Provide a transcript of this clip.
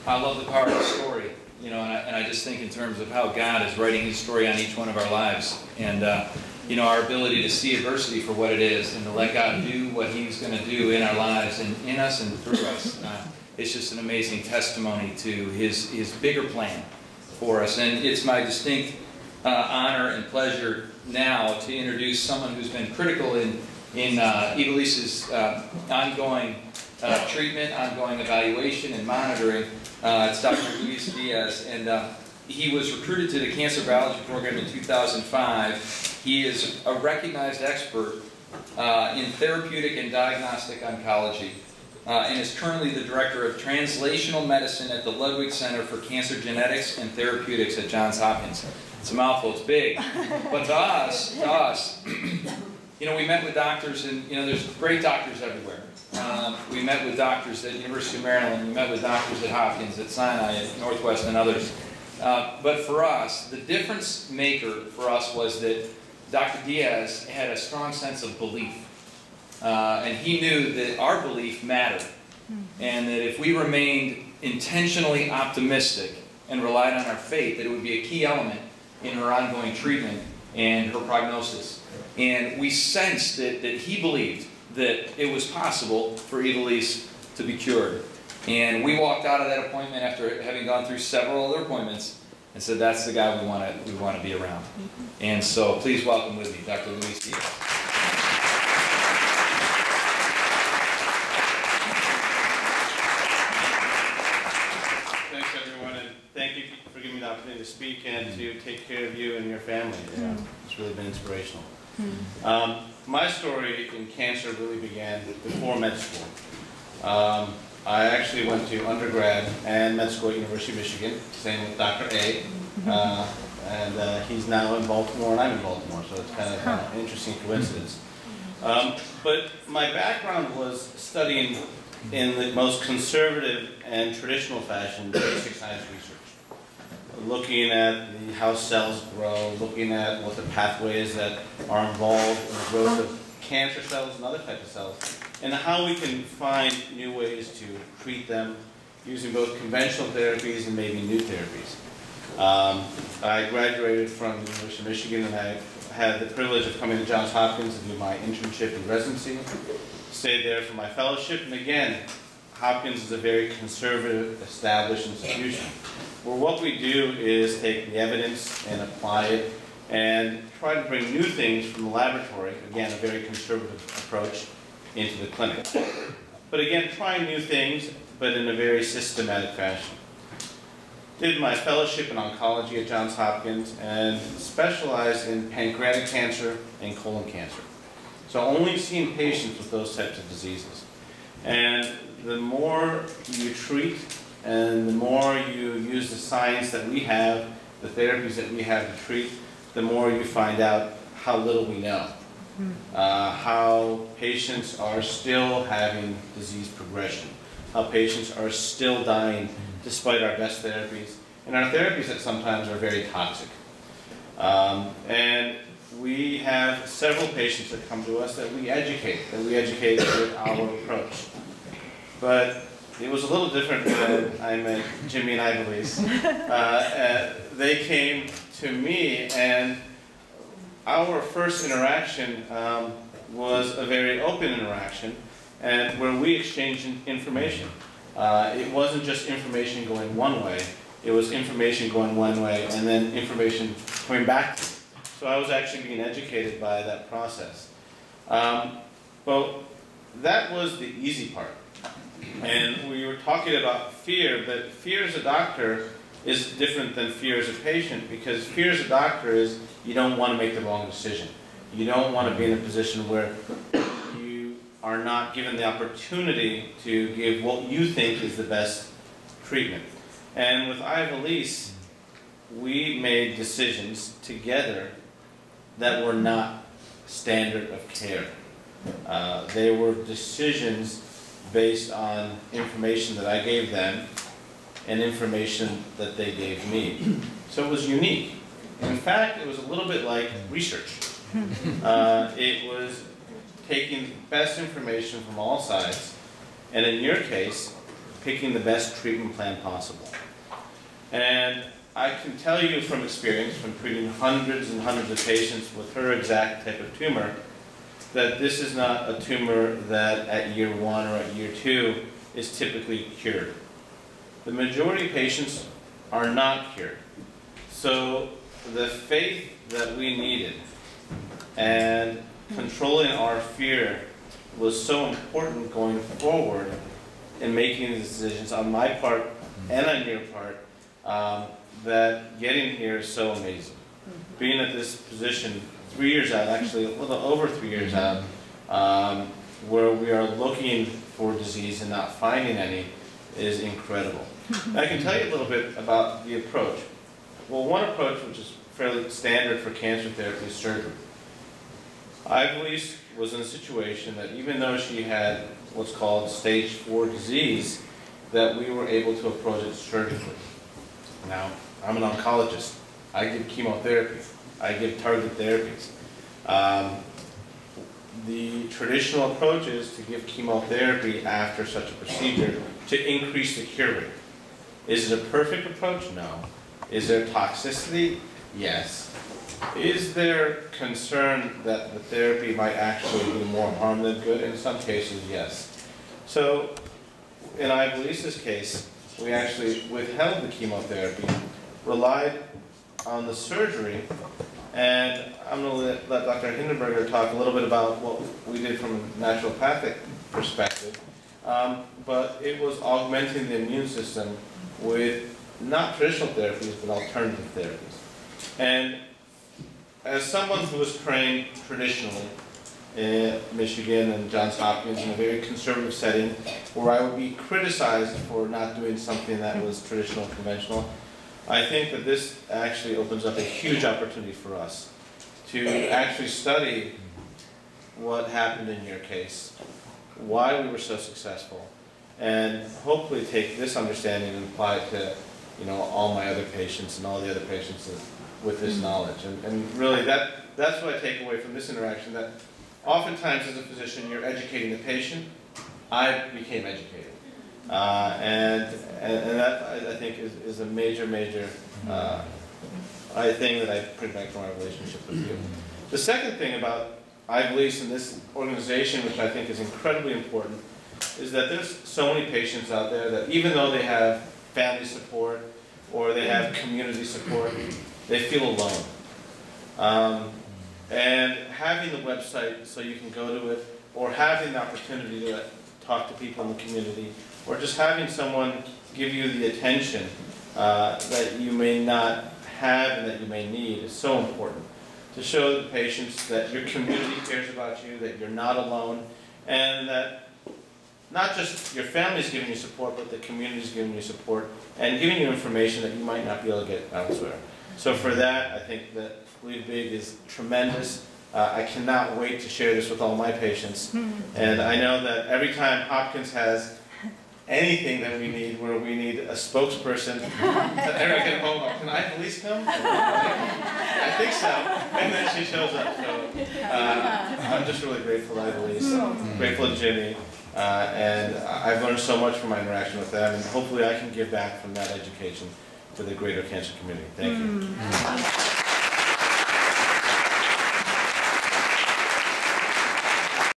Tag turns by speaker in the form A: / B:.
A: I love the power of the story, you know, and I just think in terms of how God is writing His story on each one of our lives, and you know, our ability to see adversity for what it is, and to let God do what He's going to do in our lives and in us and through us. It's just an amazing testimony to His bigger plan for us, and it's my distinct honor and pleasure now to introduce someone who's been critical in Evalise's ongoing treatment, ongoing evaluation, and monitoring. It's Dr. Diaz, and he was recruited to the cancer biology program in 2005. He is a recognized expert in therapeutic and diagnostic oncology, and is currently the director of translational medicine at the Ludwig Center for Cancer Genetics and Therapeutics at Johns Hopkins. It's a mouthful, it's big. But to us, you know, we met with doctors, and you know, there's great doctors everywhere. We met with doctors at University of Maryland, we met with doctors at Hopkins, at Sinai, at Northwest, and others. But for us, the difference maker for us was that Dr. Diaz had a strong sense of belief. And he knew that our belief mattered. And that if we remained intentionally optimistic and relied on our faith, that it would be a key element in her ongoing treatment and her prognosis. And we sensed that he believed that it was possible for Evalise to be cured. And we walked out of that appointment after having gone through several other appointments and said, that's the guy we want to be around. And so please welcome with me Dr. Diaz.
B: Thanks everyone, and thank you for giving me the opportunity to speak and to take care of you and your family. It's really been inspirational. My story in cancer really began before med school. I actually went to undergrad and med school at University of Michigan, same with Dr. A. And he's now in Baltimore and I'm in Baltimore, so it's kind of an interesting coincidence. But my background was studying in the most conservative and traditional fashion basic science research. Looking at how cells grow, looking at what the pathways that are involved in the growth of cancer cells and other types of cells, and how we can find new ways to treat them using both conventional therapies and maybe new therapies. I graduated from the University of Michigan, and I had the privilege of coming to Johns Hopkins to do my internship and residency. Stayed there for my fellowship, and again, Hopkins is a very conservative, established institution, where what we do is take the evidence and apply it and try to bring new things from the laboratory, again, a very conservative approach, into the clinic. But again, trying new things, but in a very systematic fashion. Did my fellowship in oncology at Johns Hopkins and specialized in pancreatic cancer and colon cancer. So only seeing patients with those types of diseases. And the more you treat and the more you use the science that we have, the therapies that we have to treat, the more you find out how little we know. How patients are still having disease progression. How patients are still dying despite our best therapies. And our therapies that sometimes are very toxic. And we have several patients that come to us that we educate with our approach. But it was a little different when I met Jimmy and Evalise. They came to me, and our first interaction was a very open interaction, and where we exchanged information. It wasn't just information going one way, it was information going one way and then information coming back to me. So I was actually being educated by that process. Well, that was the easy part. And we were talking about fear, but fear as a doctor is different than fear as a patient, because fear as a doctor is you don't want to make the wrong decision. You don't want to be in a position where you are not given the opportunity to give what you think is the best treatment. And with Evalise, we made decisions together that were not standard of care. They were decisions based on information that I gave them and information that they gave me. So it was unique. In fact, it was a little bit like research. It was taking the best information from all sides, and in your case, picking the best treatment plan possible. And I can tell you from experience, from treating hundreds and hundreds of patients with her exact type of tumor, that this is not a tumor that at year 1 or at year 2 is typically cured. The majority of patients are not cured. So the faith that we needed and controlling our fear was so important going forward in making these decisions on my part and on your part, that getting here is so amazing. Being at this position 3 years out, actually a little over 3 years out, where we are looking for disease and not finding any, is incredible. I can tell you a little bit about the approach. Well, one approach, which is fairly standard for cancer therapy, is surgery. Ivelisse was in a situation that even though she had what's called stage 4 disease, that we were able to approach it surgically. Now, I'm an oncologist. I give chemotherapy. I give targeted therapies. The traditional approach is to give chemotherapy after such a procedure to increase the cure rate. Is it a perfect approach? No. Is there toxicity? Yes. Is there concern that the therapy might actually do more harm than good? In some cases, yes. So, in Ivelisse's case, we actually withheld the chemotherapy, relied on the surgery, and I'm going to let Dr. Hindenburger talk a little bit about what we did from a naturopathic perspective, but it was augmenting the immune system with not traditional therapies, but alternative therapies. And as someone who was trained traditionally in Michigan and Johns Hopkins in a very conservative setting, where I would be criticized for not doing something that was traditional, conventional, I think that this actually opens up a huge opportunity for us to actually study what happened in your case, why we were so successful, and hopefully take this understanding and apply it to, you know, all my other patients and all the other patients with this knowledge. And really that's what I take away from this interaction, that oftentimes as a physician you're educating the patient. I became educated. And that I think is a major thing that I bring back to my relationship with you. The second thing about Ivelisse and this organization, which I think is incredibly important, is that there's so many patients out there that even though they have family support or they have community support, they feel alone. And having the website so you can go to it, or having the opportunity to talk to people in the community, or just having someone give you the attention that you may not have and that you may need is so important. To show the patients that your community cares about you, that you're not alone, and that not just your family's giving you support, but the community's giving you support and giving you information that you might not be able to get elsewhere. So for that, I think that Bleed Big is tremendous. I cannot wait to share this with all my patients. And I know that every time Hopkins has anything that we need, where we need a spokesperson, everyone get home, can I at least come? I think so. And then she shows up. So I'm just really grateful to Ivelisse, grateful to Jimmy, and I've learned so much from my interaction with them, and hopefully I can give back from that education for the greater cancer community. Thank you.